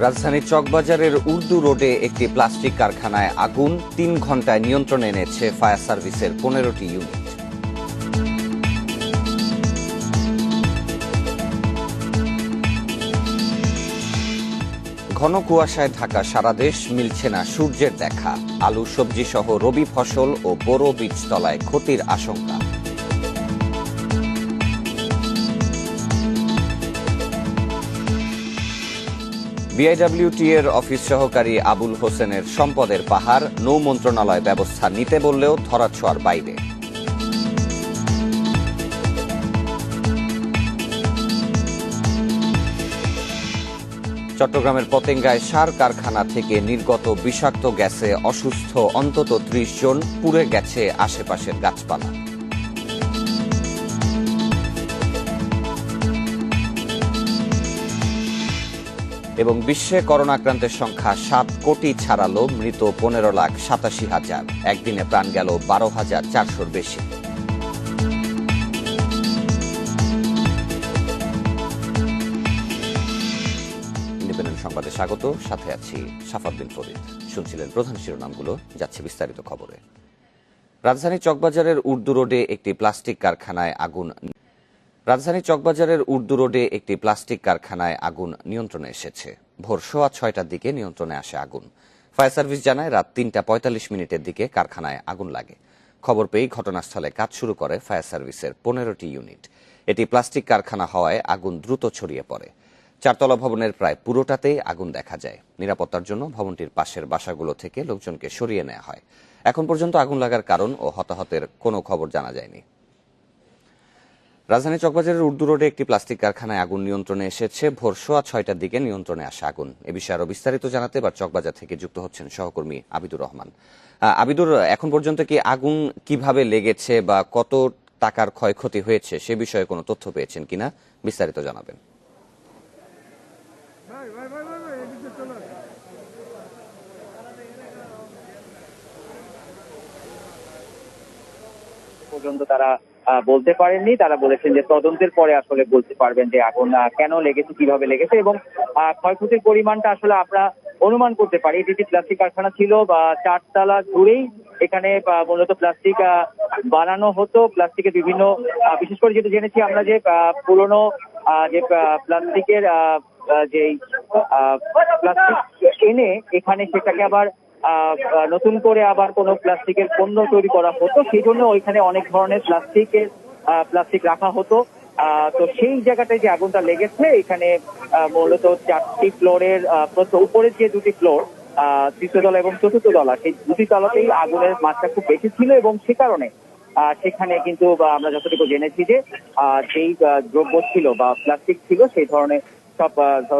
রাজধানীর চকবাজারের উর্দু রোডে একটি প্লাস্টিক কারখানায় আগুন ৩ ঘণ্টায় নিয়ন্ত্রণে এনেছে ফায়ার সার্ভিসের ১৫টি ইউনিট। ঘন কুয়াশায় ঢাকা সারা দেশ, মিলছে না সূর্যের দেখা। আলু, সবজি সহ রবি ফসল ও বোরো বীজতলায় ক্ষতির আশঙ্কা। বিআইডব্লিউটি এর অফিস সহকারী আবুল হোসেনের সম্পদের পাহাড়, নৌ মন্ত্রণালয় ব্যবস্থা নিতে বললেও ধরাছোঁয়ার বাইরে। চট্টগ্রামের পতেঙ্গায় সার কারখানা থেকে নির্গত বিষাক্ত গ্যাসে অসুস্থ অন্তত ৩০ জন, পুড়ে গেছে আশেপাশের গাছপালা। এবং বিশ্বে করোনা আক্রান্তের সংখ্যা ৭ কোটি ছাড়ালো, মৃত ১৫,৮৭,০০০। একদিনে প্রাণ গেল ১২,৪০০-র বেশি। ইন্ডিপেন্ডেন্ট সংবাদে স্বাগত, সাথে আছি সাফাত বিন ফরিদ। শুনছিলেন প্রধান শিরোনামগুলো, যাচ্ছে বিস্তারিত খবরে। রাজধানী চকবাজারের উর্দু রোডে একটি প্লাস্টিক কারখানায় আগুন নিয়ন্ত্রণে এসেছে। ভোর ৬:৩০টার দিকে নিয়ন্ত্রণে আসে আগুন। ফায়ার সার্ভিস জানায় রাত ৩টা ৪৫ দিকে কারখানায় আগুন লাগে। খবর পেয়েই ঘটনাস্থলে কাজ শুরু করে ফায়ার সার্ভিসের ১৫টি ইউনিট। এটি প্লাস্টিক কারখানা হওয়ায় আগুন দ্রুত ছড়িয়ে পড়ে। ৪তলা ভবনের প্রায় পুরোটাতেই আগুন দেখা যায়। নিরাপত্তার জন্য ভবনটির পাশের বাসাগুলো থেকে লোকজনকে সরিয়ে নেওয়া হয়। এখন পর্যন্ত আগুন লাগার কারণ ও হতাহতের কোনো খবর জানা যায়নি। রাজধানী চকবাজারের উর্দু রোডে একটি প্লাস্টিক কারখানায় আগুন নিয়ন্ত্রণে এসেছে। ভোর ৬:০৬টার দিকে নিয়ন্ত্রণে আসে আগুন। এ বিষয়ে আরো বিস্তারিত জানাতে এবার চকবাজার থেকে যুক্ত হচ্ছেন সহকর্মী আবিদুর রহমান। আবিদুর, এখন পর্যন্ত কি আগুন কিভাবে লেগেছে বা কত টাকার ক্ষয়ক্ষতি হয়েছে সে বিষয়ে কোনো তথ্য পেয়েছেন কিনা, বিস্তারিত জানাবেন। পর্যন্ত তারা বলতে পারেননি। তারা বলেছেন যে তদন্তের পরে আসলে বলতে পারবেন যে আগুন কেন লেগেছে, কিভাবে লেগেছে এবং ক্ষয়ক্ষতির পরিমাণটা আসলে আমরা অনুমান করতে পারি। এটি প্লাস্টিক কারখানা ছিল বা ৪তলা জুড়েই এখানে মূলত প্লাস্টিক বানানো হতো। প্লাস্টিকের বিভিন্ন, বিশেষ করে যেটা জেনেছি আমরা যে পুরনো যে প্লাস্টিকের যে প্লাস্টিক এনে এখানে সেটাকে আবার নতুন করে আবার কোনো প্লাস্টিকের পণ্য তৈরি করা হতো, সেই জন্য ওইখানে অনেক ধরনের প্লাস্টিক রাখা হতো। তো সেই জায়গাটায় যে আগুনটা লেগেছে, এখানে মূলত ৪টি ফ্লোরের উপরের যে 2টি ফ্লোর, তৃতীয় তলা এবং চতুর্থ তলা, সেই 2টি তলাতেই আগুনের মাত্রা খুব বেশি ছিল এবং সে কারণে সেখানে কিন্তু আমরা যতটুকু জেনেছি যে সেই দ্রব্য ছিল বা প্লাস্টিক ছিল, সেই ধরনের সব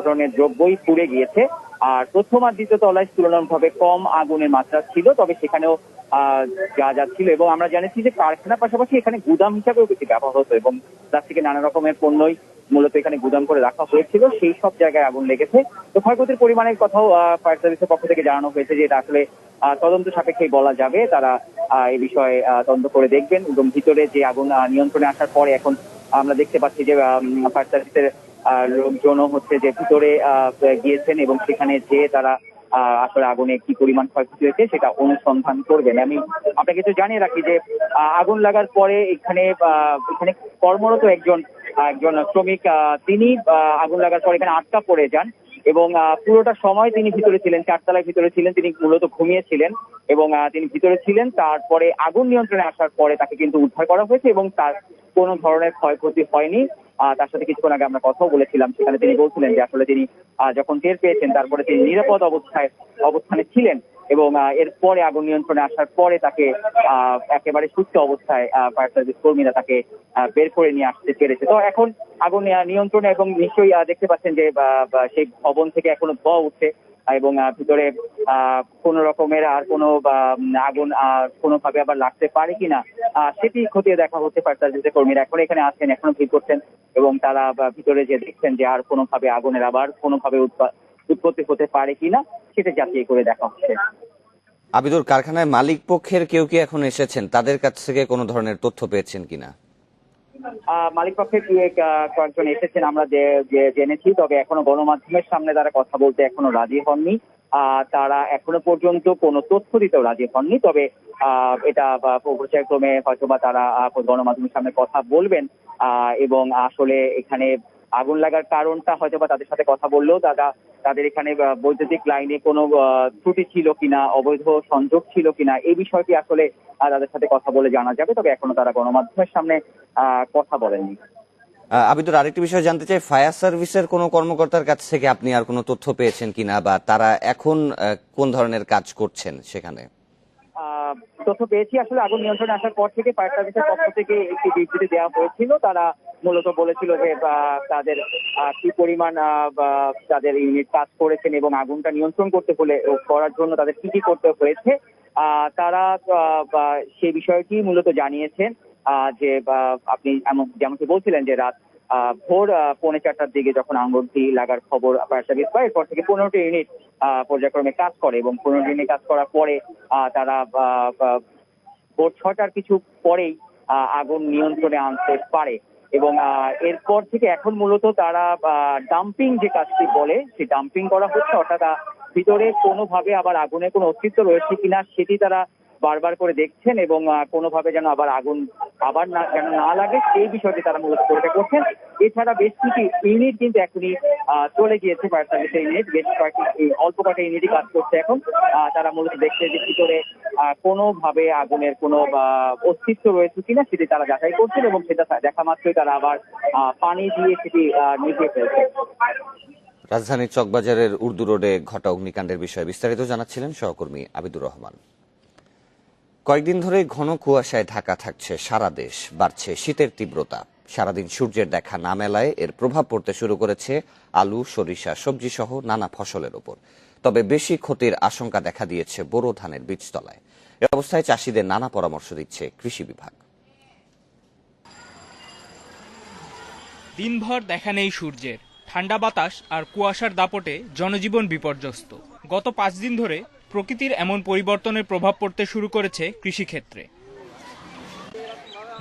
ধরনের দ্রব্যই পুড়ে গিয়েছে। আর প্রথম আর দ্বিতীয় তলায় তুলনামূলকভাবে কম আগুনের মাত্রা ছিল, তবে সেখানেও যা ছিল। এবং আমরা জানিছি যে কারখানার পাশাপাশি এখানে গুদাম হিসাবেও বেশি ব্যবহার হতো এবং প্লাস্টিকের নানা রকমের পণ্যই মূলত এখানে গুদাম করে রাখা হয়েছিল, সেই সব জায়গায় আগুন লেগেছে। তো ক্ষয়ক্ষতির পরিমাণের কথাও ফায়ার সার্ভিসের পক্ষ থেকে জানানো হয়েছে যে এটা আসলে তদন্ত সাপেক্ষেই বলা যাবে। তারা এই বিষয়ে তদন্ত করে দেখবেন এবং ভিতরে যে আগুন নিয়ন্ত্রণে আসার পরে এখন আমরা দেখতে পাচ্ছি যে ফায়ার সার্ভিসের লোকজনও হচ্ছে যে ভিতরে গিয়েছেন এবং সেখানে যে তারা আসলে আগুনে কি পরিমাণ ক্ষয়ক্ষতি হয়েছে সেটা অনুসন্ধান করবেন। আমি আপনাকে তো জানিয়ে রাখি যে আগুন লাগার পরে এখানে কর্মরত একজন শ্রমিক, তিনি আগুন লাগার পরে এখানে আটকা পড়ে যান এবং পুরোটা সময় তিনি ভিতরে ছিলেন, ৪তলায় ভিতরে ছিলেন। তিনি মূলত ঘুমিয়েছিলেন এবং তিনি ভিতরে ছিলেন। তারপরে আগুন নিয়ন্ত্রণে আসার পরে তাকে কিন্তু উদ্ধার করা হয়েছে এবং তার কোনো ধরনের ক্ষয়ক্ষতি হয়নি। তার সাথে কিছুক্ষণ আগে আমরা কথাও বলেছিলাম, সেখানে তিনি বলছিলেন যে আসলে তিনি যখন টের পেয়েছেন তারপরে তিনি নিরাপদ অবস্থানে ছিলেন এবং এরপরে আগুন নিয়ন্ত্রণে আসার পরে তাকে একেবারে সুস্থ অবস্থায় ফায়ার সার্ভিস কর্মীরা তাকে বের করে নিয়ে আসতে পেরেছে। তো এখন আগুন নিয়ন্ত্রণে এবং নিশ্চয়ই দেখতে পাচ্ছেন যে সেই ভবন থেকে এখনো ধোঁয়া উঠছে এবং ভিতরে কোন রকমের আর কোনো আগুন কোনোভাবে আবার লাগতে পারে কিনা সেটি খতিয়ে দেখা হচ্ছে। ফায়ার সার্ভিসের কর্মীরা এখন এখানে আছেন, এখনো ভিড় করছেন এবং তারা ভিতরে যে দেখছেন যে আর কোনোভাবে আগুনের আবার কোনোভাবে উৎপত্তি হতে পারে কিনা সেটা যাচাই করে দেখা হচ্ছে। আবিদুর, কারখানায় মালিক পক্ষের কেউ কি এখন এসেছেন? তাদের কাছ থেকে কোনো ধরনের তথ্য পেয়েছেন কিনা? মালিক পক্ষের কয়েকজন এসেছেন আমরা যে জেনেছি, তবে এখনো গণমাধ্যমের সামনে তারা কথা বলতে এখনো রাজি হননি। তারা এখনো পর্যন্ত কোনো তথ্য দিতেও রাজি হননি। তবে এটা পর্যায়ক্রমে হয়তোবা তারা গণমাধ্যমের সামনে কথা বলবেন এবং আসলে এখানে আগুন লাগার কারণটা হয়তোবা তাদের সাথে কথা বললেও তাদের এখানে বৈদ্যুতিক লাইনে কোনো ত্রুটি ছিল কিনা, অবৈধ সংযোগ ছিল কিনা, এই বিষয়টি আসলে তাদের সাথে কথা বলে জানা যাবে। তবে এখনো তারা গণমাধ্যমের সামনে কথা বলেননি। আবিদুর, আরেকটি বিষয় জানতে চাই, ফায়ার সার্ভিসের কোনো কর্মকর্তার কাছ থেকে আপনি আর কোনো তথ্য পেয়েছেন কিনা, বা তারা এখন কোন ধরনের কাজ করছেন সেখানে? তথ্য পেয়েছি, আসলে আগুন নিয়ন্ত্রণে আসার পর থেকে ফায়ার সার্ভিসের পক্ষ থেকে একটি বিবৃতি দেওয়া হয়েছিল। তারা মূলত বলেছিল যে তাদের কি পরিমাণ তাদের ইউনিট কাজ করেছেন এবং আগুনটা নিয়ন্ত্রণ করার জন্য তাদের কি কি করতে হয়েছে। তারা সেই বিষয়টি মূলত জানিয়েছেন যে আপনি যেমনটি বলছিলেন যে রাত ভোর 4:45টার দিকে যখন আগুনটি লাগার খবর ফায়ার সার্ভিস পায়, এরপর থেকে 15টি ইউনিট পর্যায়ক্রমে কাজ করে এবং 15টি ইউনিট কাজ করার পরে তারা ভোর 6টার কিছু পরেই আগুন নিয়ন্ত্রণে আনতে পারে এবং এরপর থেকে এখন মূলত তারা ডাম্পিং যে কাজটি বলে সেই ডাম্পিং করা হচ্ছে, অর্থাৎ ভিতরে কোনোভাবে আবার আগুনের কোনো অস্তিত্ব রয়েছে কিনা সেটি তারা বারবার করে দেখছেন এবং কোনোভাবে যেন আগুন যেন না লাগে সেই বিষয়টি তারা মূলত পরীক্ষা করছেন। এছাড়া বেশ কিছু ইউনিট কিন্তু এখনই চলে গিয়েছে ফায়ার সার্ভিসের ইউনিট, বেশ অল্প কয়েকটা ইউনিটই কাজ করছে এখন। তারা মূলত দেখছে যে ভিতরে কোনোভাবে আগুনের কোনো অস্তিত্ব রয়েছে কিনা সেটি তারা যাচাই করছেন এবং সেটা দেখা মাত্রই তারা আবার পানি দিয়ে সেটি নিভিয়ে ফেলছে। রাজধানীর চকবাজারের উর্দু রোডে ঘটা অগ্নিকাণ্ডের বিষয়ে বিস্তারিত জানাচ্ছিলেন সহকর্মী আবিদুর রহমান। কয়েকদিন ধরে ঘন কুয়াশায় ঢাকা থাকছে সারা দেশ, বাড়ছে শীতের তীব্রতা। সারাদিন সূর্যের দেখা না মেলায় এর প্রভাব পড়তে শুরু করেছে আলু, সরিষা, সবজি সহ নানা ফসলের ওপর। তবে বেশি ক্ষতির আশঙ্কা দেখা দিয়েছে বোরো ধানের বীজতলায়। এ অবস্থায় চাষিদের নানা পরামর্শ দিচ্ছে কৃষি বিভাগ। দিনভর দেখা নেই সূর্যের, ঠান্ডা বাতাস আর কুয়াশার দাপটে জনজীবন বিপর্যস্ত। গত 5 দিন ধরে প্রকৃতির এমন পরিবর্তনের প্রভাব পড়তে শুরু করেছে কৃষিক্ষেত্রে।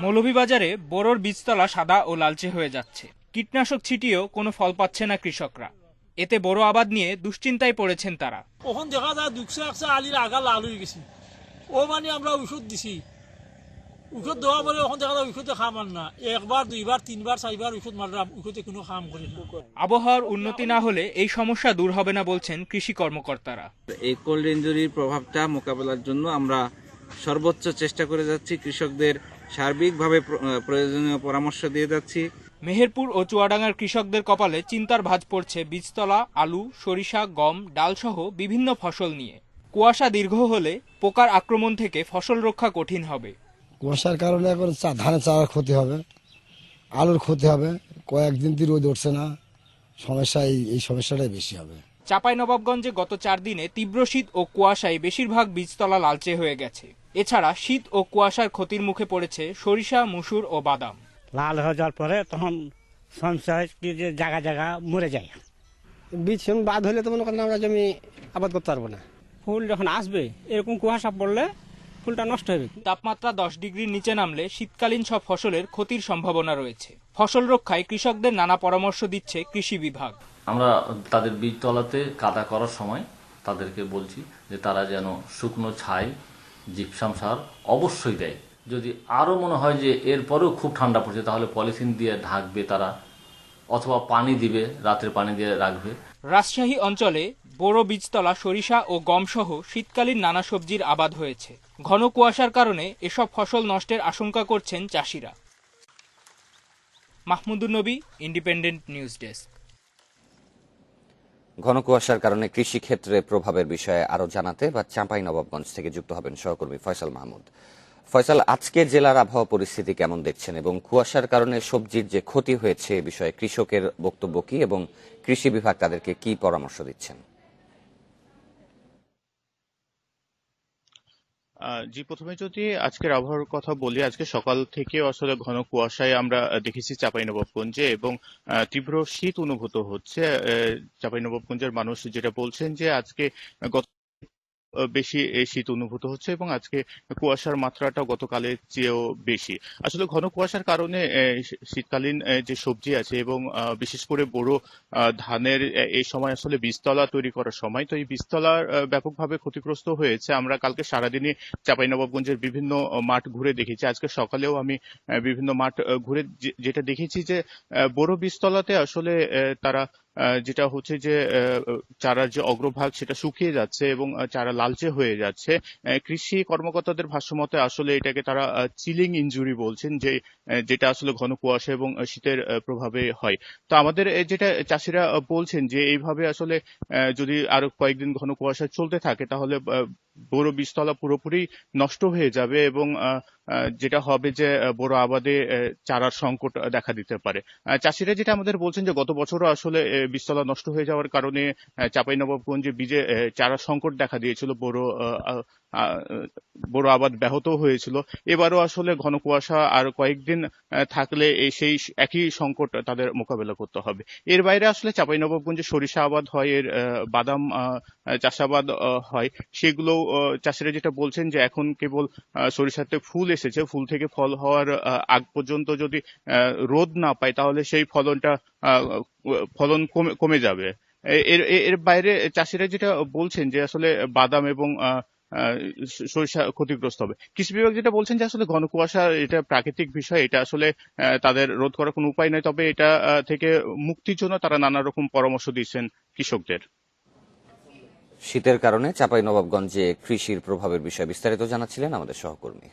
মৌলভীবাজারে বোরোর বীজতলা সাদা ও লালচে হয়ে যাচ্ছে। কীটনাশক ছিটিয়েও কোনো ফল পাচ্ছে না কৃষকরা। এতে বোরো আবাদ নিয়ে দুশ্চিন্তায় পড়েছেন তারা। ওখান দেখা যায় 200 আলির আগা লাল হয়ে গেছি, ও মানে আমরা ওষুধ দিছি, ওষুধ দেওয়া পরে ওখান দেখা যায় ওষুধে খামান না, 1বার 2বার 3বার 4বার ওষুধ মারলাম, ওষুধে কোনো কাম করে না। আবহাওয়ার উন্নতি না হলে এই সমস্যা দূর হবে না বলছেন কৃষি কর্মকর্তারা। এই কোল্ড ইনজুরির প্রভাবটা মোকাবেলার জন্য আমরা সর্বোচ্চ চেষ্টা করে যাচ্ছি, কৃষকদের সার্বিকভাবে প্রয়োজনীয় পরামর্শ দিয়ে যাচ্ছি। মেহেরপুর ও চুয়াডাঙ্গার কৃষকদের কপালে চিন্তার ভাঁজ পড়ছে বীজতলা, আলু, সরিষা, গম, ডালসহ বিভিন্ন ফসল নিয়ে। কুয়াশা দীর্ঘ হলে পোকার আক্রমণ থেকে ফসল রক্ষা কঠিন হবে। কুয়াশার কারণে এখন ধানের চারার ক্ষতি হবে, আলুর ক্ষতি হবে, কয়েকদিন দিয়ে রোদ উঠছে না, সমস্যা এই সমস্যাটাই বেশি হবে। চাঁপাইনবাবগঞ্জে গত 4 দিনে তীব্র শীত ও কুয়াশায় বেশিরভাগ বীজতলা লালচে হয়ে গেছে। এছাড়া শীত ও কুয়াশার ক্ষতির মুখে পড়েছে সরিষা, মসুর ও বাদাম। লাল হয়ে যাওয়ার পরে তখন সমস্যা কি যে জায়গা জায়গা মরে যায়। বীজ বাদ হলে তো মনে করেন আমরা জমি আবাদ করতে পারবো না। ফুল যখন আসবে এরকম কুয়াশা পড়লে ফুলটা নষ্ট হবে। তাপমাত্রা 10 ডিগ্রির নিচে নামলে শীতকালীন সব ফসলের ক্ষতির সম্ভাবনা রয়েছে। ফসল রক্ষায় কৃষকদের নানা পরামর্শ দিচ্ছে কৃষি বিভাগ। আমরা তাদের বীজতলাতে কাদা করার সময় তাদেরকে বলছি যে তারা যেন শুকনো ছাই, জিপসাম সার অবশ্যই দেয়। যদি আরও মনে হয় যে এরপরেও খুব ঠান্ডা পড়ছে তাহলে পলিথিন দিয়ে ঢাকবে তারা, অথবা পানি দিবে, রাত্রে পানি দিয়ে রাখবে। রাজশাহী অঞ্চলে বোরো, বীজতলা, সরিষা ও গম সহ শীতকালীন নানা সবজির আবাদ হয়েছে। ঘন কুয়াশার কারণে এসব ফসল নষ্টের আশঙ্কা করছেন চাষিরা। মাহমুদুর নবী, ইন্ডিপেন্ডেন্ট নিউজ ডেস্ক। ঘন কুয়াশার কারণে কৃষি ক্ষেত্রে প্রভাবের বিষয়ে আরো জানাতে বা চাঁপাইনবাবগঞ্জ থেকে যুক্ত হবেন সহকর্মী ফয়সাল মাহমুদ। ফয়সাল, আজকে জেলার আবহাওয়া পরিস্থিতি কেমন দেখছেন এবং কুয়াশার কারণে সবজির যে ক্ষতি হয়েছে এ বিষয়ে কৃষকের বক্তব্য কি এবং কৃষি বিভাগ তাদেরকে কি পরামর্শ দিচ্ছেন? জি, প্রথমে যদি আজকের আবহাওয়ার কথা বলি, আজকে সকাল থেকে আসলে ঘন কুয়াশায় আমরা দেখেছি চাঁপাইনবাবগঞ্জে এবং তীব্র শীত অনুভূত হচ্ছে। চাঁপাইনবাবগঞ্জের মানুষ যেটা বলছেন যে আজকে গত বেশি শীত অনুভূত হচ্ছে এবং আজকে কুয়াশার মাত্রাটা গতকালের চেয়েও বেশি। আসলে ঘন কুয়াশার কারণে শীতকালীন যে সবজি আছে এবং বিশেষ করে বোরো ধানের এই সময় আসলে বীজতলা তৈরি করার সময়, তো এই বীজতলার ব্যাপকভাবে ক্ষতিগ্রস্ত হয়েছে। আমরা কালকে সারাদিনই চাঁপাইনবাবগঞ্জের বিভিন্ন মাঠ ঘুরে দেখেছি, আজকে সকালেও আমি বিভিন্ন মাঠ ঘুরে যেটা দেখেছি যে বোরো বীজতলাতে আসলে তারা যেটা হচ্ছে যে চারার যে অগ্রভাগ সেটা শুকিয়ে যাচ্ছে এবং চারা লালচে হয়ে যাচ্ছে। কৃষি কর্মকর্তাদের ভাষ্যমতে আসলে এটাকে তারা চিলিং ইনজুরি বলছেন, যেটা আসলে ঘন কুয়াশা এবং শীতের প্রভাবে হয়। তো আমাদের যেটা চাষিরা বলছেন যে এইভাবে আসলে যদি আরো কয়েকদিন ঘন কুয়াশা চলতে থাকে তাহলে বোরো বীজতলা পুরোপুরি নষ্ট হয়ে যাবে এবং যেটা হবে যে বোরো আবাদে চারার সংকট দেখা দিতে পারে। চাষিরা যেটা আমাদের বলছেন যে গত বছরও আসলে বীজতলা নষ্ট হয়ে যাওয়ার কারণে চাঁপাইনবাবগঞ্জে বীজে চারা সংকট দেখা দিয়েছিল, বোরো আবাদ ব্যাহত হয়েছিল। এবারও আসলে ঘন কুয়াশা আর কয়েকদিন থাকলে সেই একই সংকট তাদের মোকাবেলা করতে হবে। এর বাইরে আসলে চাঁপাইনবাবগঞ্জে সরিষা আবাদ হয়, এর বাদাম চাষাবাদ হয়, সেগুলো চাষিরা যেটা বলছেন যে এখন কেবল সরিষাতে ফুল এসেছে, ফুল থেকে ফল হওয়ার আগ পর্যন্ত যদি রোদ না পায় তাহলে সেই ফলন কমে যাবে। এর বাইরে চাষিরা যেটা বলছেন যে আসলে বাদাম এবং সরিষা ক্ষতিগ্রস্ত হবে। কৃষি বিভাগ যেটা বলছেন যে আসলে ঘন কুয়াশা এটা প্রাকৃতিক বিষয়, এটা আসলে তাদের রোধ করার কোনো উপায় নয়, তবে এটা থেকে মুক্তির জন্য তারা নানা রকম পরামর্শ দিচ্ছেন কৃষকদের। শীতের কারণে চাঁপাইনবাবগঞ্জে কৃষির প্রভাবের বিষয়ে বিস্তারিত জানাচ্ছিলেন আমাদের সহকর্মী।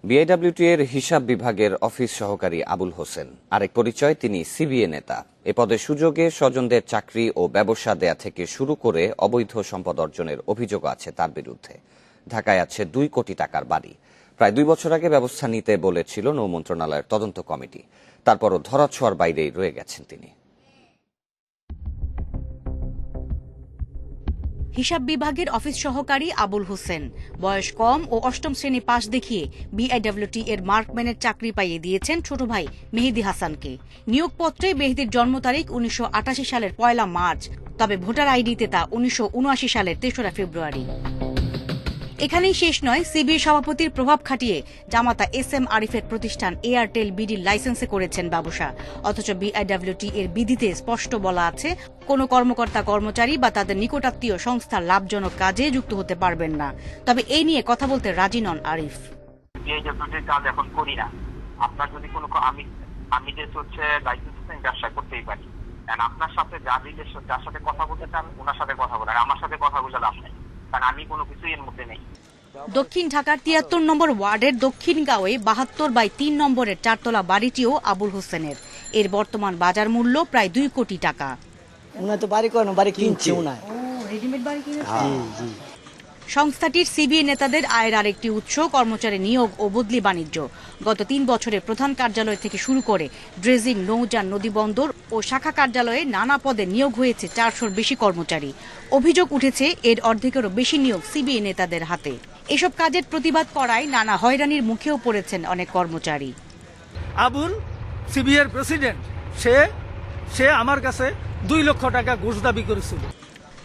বিআইডব্লিউটি এর হিসাব বিভাগের অফিস সহকারী আবুল হোসেন আরেক পরিচয়, তিনি সিবিএ নেতা। এ পদে সুযোগে স্বজনদের চাকরি ও ব্যবসা দেয়া থেকে শুরু করে অবৈধ সম্পদ অর্জনের অভিযোগ আছে তার বিরুদ্ধে। ঢাকায় আছে 2 কোটি টাকার বাড়ি। প্রায় 2 বছর আগে ব্যবস্থা নিতে বলেছিল নৌ মন্ত্রণালয়ের তদন্ত কমিটি, তারপরও ধরাছোঁয়ার বাইরেই রয়ে গেছেন তিনি। হিসাব বিভাগের অফিস সহকারী আবুল হোসেন বয়স কম ও 8ম শ্রেণী পাশ দেখিয়ে বিআইডব্লিউটি এর মার্কম্যানের চাকরি পাইয়ে দিয়েছেন ছোট ভাই মেহেদী হাসানকে। নিয়োগপত্রে মেহেদীর জন্ম তারিখ 1988 সালের 1 মার্চ, তবে ভোটার আইডিতে তা 1979 সালের 3রা ফেব্রুয়ারি। এখানেই শেষ নয়, সিবিআই সভাপতির প্রভাব খাটিয়ে জামাতা SM আরিফের প্রতিষ্ঠান এয়ারটেল বিডির লাইসেন্সে করেছেন ব্যবসা। অথচ বিআইডব্লিউটি এর বিধিতে স্পষ্ট বলা আছে, কোনো কর্মকর্তা কর্মচারী বা তাদের নিকটাত্মীয় সংস্থার লাভজনক কাজে যুক্ত হতে পারবেন না। তবে এই নিয়ে কথা বলতে রাজি নন আরিফ। বিআইডব্লিউটির কাজ এখন করি না। আপনার যদি কোনো আমি যে হচ্ছে লাইসেন্স ব্যবসা করতেই পারি, আপনার সাথে যার সাথে কথা বলতে চান ওনার সাথে কথা বলেন, আমার সাথে কথা বলে লাভ নেই, কারণ আমি কোনো কিছুই এর মধ্যে নেই। দক্ষিণ ঢাকার 73 নম্বর ওয়ার্ডের দক্ষিণ গাঁওয়ে 72/3 নম্বরের 4তলা বাড়িটিও আবুল হোসেনের। এর বর্তমান বাজার মূল্য প্রায় 2 কোটি টাকা। সংস্থাটির সিবিএ নেতাদের আয়ের আরেকটি উৎস কর্মচারী নিয়োগ ও বদলি বাণিজ্য। গত 3 বছরে প্রধান কার্যালয় থেকে শুরু করে ড্রেজিং, নৌযান, নদীবন্দর ও শাখা কার্যালয়ে নানা পদে নিয়োগ হয়েছে 400-র বেশি কর্মচারী। অভিযোগ উঠেছে এর অর্ধেকেরও বেশি নিয়োগ সিবিএ নেতাদের হাতে। এসব কাজের প্রতিবাদ করায় নানা হয়রানির মুখেও পড়েছেন অনেক কর্মচারী। আবুল সিবিএর প্রেসিডেন্ট, সে আমার কাছে 2 লক্ষ টাকা ঘুষ দাবি করেছিল।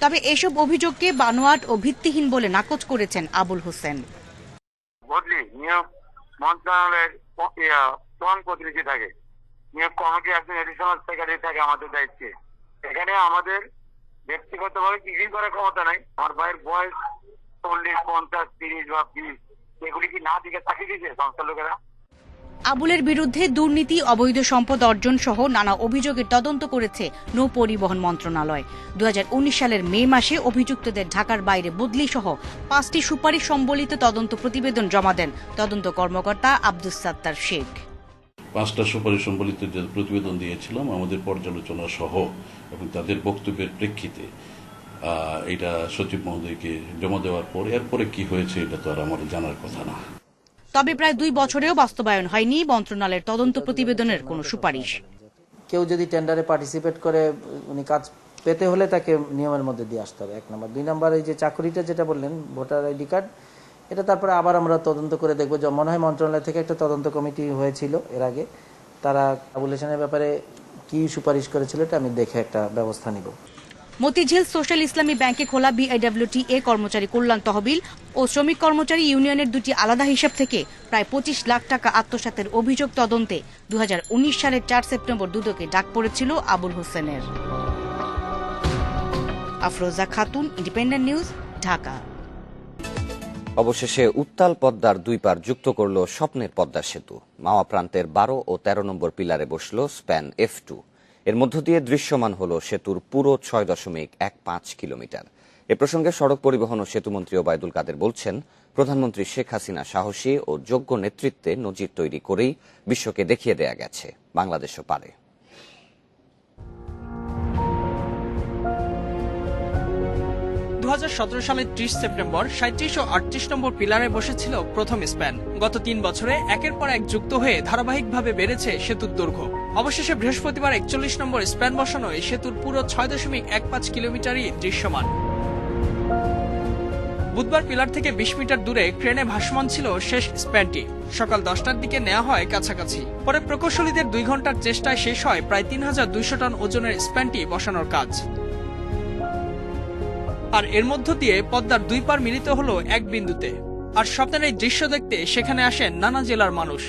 তবে এসব অভিযোগকে বানোয়াট ও ভিত্তিহীন বলে নাকচ করেছেন আবুল হোসেন। বদলি নিয়োগ মন্ত্রণালয়ের প্রধান প্রতিনিধি থাকে, নিয়োগ কমিটি একজন এডিশনাল সেক্রেটারি থাকে আমাদের দায়িত্বে। এখানে আমাদের ব্যক্তিগতভাবে কিছুই করার ক্ষমতা নাই। আমার ভাইয়ের বয়স 40, 50, 30 বা 20, এগুলি কি না দিকে চাকরি দিয়েছে সংস্থার লোকেরা? আবুলের বিরুদ্ধে দুর্নীতি, অবৈধ সম্পদ অর্জন সহ নানা অভিযোগের তদন্ত করেছে নৌ পরিবহন মন্ত্রণালয়। 2019 সালের মে মাসে অভিযুক্তদের ঢাকার বাইরে বদলি সহ 5টি সুপারিশ সম্বলিত তদন্ত প্রতিবেদন জমা দেন তদন্ত কর্মকর্তা আব্দুস সাত্তার শেখ। 5টা সুপারিশ সম্বলিত যে প্রতিবেদন দিয়েছিলাম আমাদের পর্যালোচনা সহ এবং তাদের বক্তব্যের প্রেক্ষিতে এটা সচিব মহোদয়কে জমা দেওয়ার পর এরপরে কি হয়েছে এটা তো আর আমার জানার কথা না। তবে প্রায় 2 বছরেও বাস্তবায়ন হয়নি মন্ত্রণালয়ের তদন্ত প্রতিবেদনের কোনো সুপারিশ। কেউ যদি টেন্ডারে পার্টিসিপেট করে উনি কাজ পেতে হলে তাকে নিয়মের মধ্যে দিয়ে আসতে হবে, 1 নম্বর। 2 নম্বর, এই যে চাকরিটা যেটা বললেন ভোটার আইডি কার্ড, এটা তারপরে আবার আমরা তদন্ত করে দেখবো। মনে হয় মন্ত্রণালয় থেকে একটা তদন্ত কমিটি হয়েছিল এর আগে, তারা আবুল হোসেনের ব্যাপারে কি সুপারিশ করেছিল এটা আমি দেখে একটা ব্যবস্থা নিব। মতিঝিল সোশ্যাল ইসলামী ব্যাংকে খোলা বিআইডব্লিউটিএ কর্মচারী কল্যাণ তহবিল ও শ্রমিক কর্মচারী ইউনিয়নের দুটি আলাদা হিসাব থেকে প্রায় 25 লাখ টাকা আত্মসাতের অভিযোগ তদন্তে 2019 সালের 4 সেপ্টেম্বর দুদকে ডাক পড়েছিল আবুল হোসেনের। Afroza Khatun, independent News, Dhaka. অবশেষে উত্তাল পদ্মার দুই পার যুক্ত করল স্বপ্নের পদ্মা সেতু। মাওয়া প্রান্তের 12 ও 13 নম্বর পিলারে বসল স্প্যান F2। এর মধ্য দিয়ে দৃশ্যমান হল সেতুর পুরো 6.15 কিলোমিটার। এ প্রসঙ্গে সড়ক পরিবহন ও সেতুমন্ত্রী ওবায়দুল কাদের বলছেন, প্রধানমন্ত্রী শেখ হাসিনা সাহসী ও যোগ্য নেতৃত্বে নজির তৈরি করেই বিশ্বকে দেখিয়ে দেয়া গেছে বাংলাদেশও পারে। 2017 সালের 30 সেপ্টেম্বর 37 ও 38 নম্বর পিলারে বসেছিল প্রথম স্প্যান। গত 3 বছরে একের পর এক যুক্ত হয়ে ধারাবাহিকভাবে বেড়েছে সেতুর দৈর্ঘ্য। অবশেষে বৃহস্পতিবার 41 নম্বর স্প্যান বসানো এই সেতুর পুরো 6.15 কিলোমিটারই দৃশ্যমান। বুধবার পিলার থেকে 20 মিটার দূরে ক্রেনে ভাসমান ছিল শেষ স্প্যানটি। সকাল 10টার দিকে নেওয়া হয় কাছাকাছি। পরে প্রকৌশলীদের 2 ঘন্টার চেষ্টায় শেষ হয় প্রায় 3200 টন ওজনের স্প্যানটি বসানোর কাজ। আর এর মধ্য দিয়ে পদ্মার দুই পার মিলিত হলো এক বিন্দুতে। আর স্বপ্নের এই দৃশ্য দেখতে সেখানে আসেন নানা জেলার মানুষ।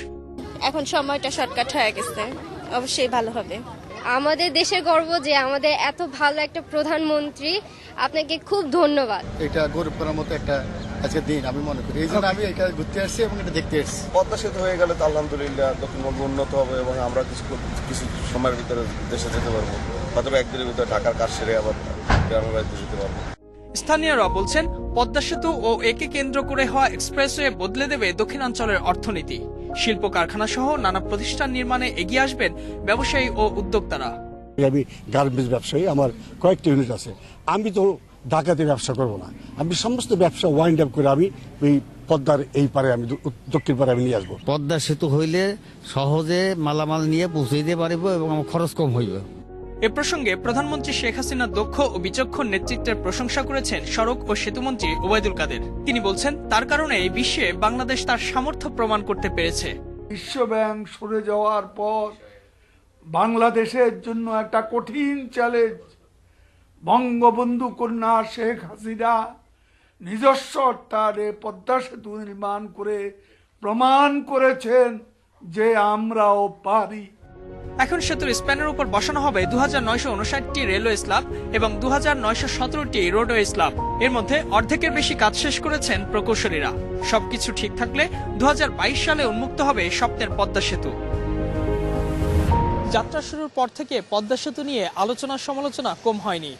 এখন সময়টা শর্টকাট হয়ে গেছে, অবশ্যই ভালো হবে। আমাদের দেশের গর্ব যে আমাদের এত ভালো একটা প্রধানমন্ত্রী, আপনাকে খুব ধন্যবাদ। এটা গৌরব করার মতো একটা আজকে দিন আমি মনে করি, এই জন্য আমি এটা ঘুরতে আসছি এবং এটা দেখতে এসেছি। পদ্মা সেতু হয়ে গেলে তো আলহামদুলিল্লাহ দক্ষিণবঙ্গ উন্নত হবে এবং আমরা কিছু সময়ের ভিতরে দেশে যেতে পারবো, হয়তো একদিনের ভিতরে ঢাকার কাজ সেরে আবার গ্রামের বাড়িতে যেতে পারবো। স্থানীয়রা বলছেন, পদ্মা সেতু ও একে কেন্দ্র করে হওয়া এক্সপ্রেসওয়ে বদলে দেবে দক্ষিণাঞ্চলের অর্থনীতি। শিল্প কারখানা সহ নানা প্রতিষ্ঠান নির্মাণে এগিয়ে আসবেন ব্যবসায়ী ও উদ্যোক্তারা। আমি গার্মেন্টস ব্যবসায়ী, আমার কয়েকটা ইউনিট আছে। আমি তো ঢাকাতে ব্যবসা করব না, আমি সমস্ত ব্যবসা ওয়াইন্ড আপ করে আমি ওই পদ্মার এই পারে, আমি দক্ষিণ পারে আমি নিয়ে আসবো। পদ্মা সেতু হইলে সহজে মালামাল নিয়ে পৌঁছে দিতে পারবো এবং আমার খরচ কম হইবে। এ প্রসঙ্গে প্রধানমন্ত্রী শেখ হাসিনার দক্ষ ও বিচক্ষণ নেতৃত্বের প্রশংসা করেছেন সড়ক ও সেতুমন্ত্রী ওবায়দুল কাদের। তিনি বলছেন, তার কারণে এই বিশ্বে বাংলাদেশ তার সামর্থ্য প্রমাণ করতে পেরেছে। বিশ্ব ব্যাংক সরে যাওয়ার পর বাংলাদেশের জন্য একটা কঠিন চ্যালেঞ্জ। বঙ্গবন্ধু কন্যা শেখ হাসিনা নিজস্ব অর্থাৎ পদ্মা সেতু নির্মাণ করে প্রমাণ করেছেন যে আমরাও পারি। এখন সেতুর স্প্যানের উপর বসানো হবে 2959টি রেলওয়ে স্ল্যাব এবং 2917টি রোডওয়ে স্ল্যাব। এর মধ্যে অর্ধেকের বেশি কাজ শেষ করেছেন প্রকৌশলীরা। সবকিছু ঠিক থাকলে 2022 সালে উন্মুক্ত হবে স্বপ্নের পদ্মা সেতু। যাত্রা শুরুর পর থেকে পদ্মা সেতু নিয়ে আলোচনা সমালোচনা কম হয়নি।